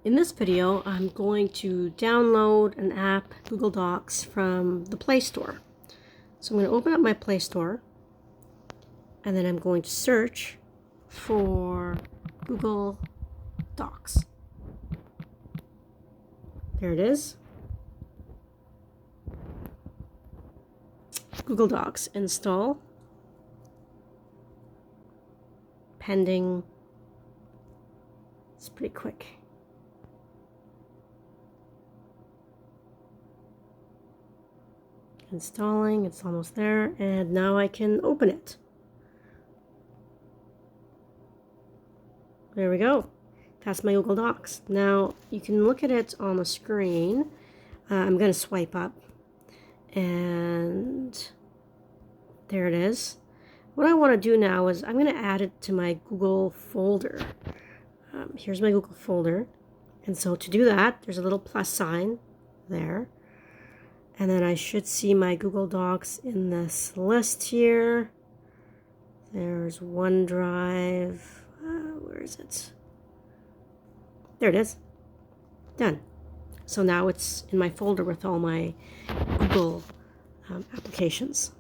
In this video, I'm going to download an app, Google Docs, from the Play Store. So I'm going to open up my Play Store, and then I'm going to search for Google Docs. There it is. Google Docs, install, pending. It's pretty quick. Installing, it's almost there, and now I can open it. There we go. That's my Google Docs. Now you can look at it on the screen. I'm going to swipe up, and there it is. What I want to do now is I'm going to add it to my Google folder. Here's my Google folder, and so to do that, there's a little plus sign there. And then I should see my Google Docs in this list here. There's OneDrive. Where is it? There it is. Done. So now it's in my folder with all my Google applications.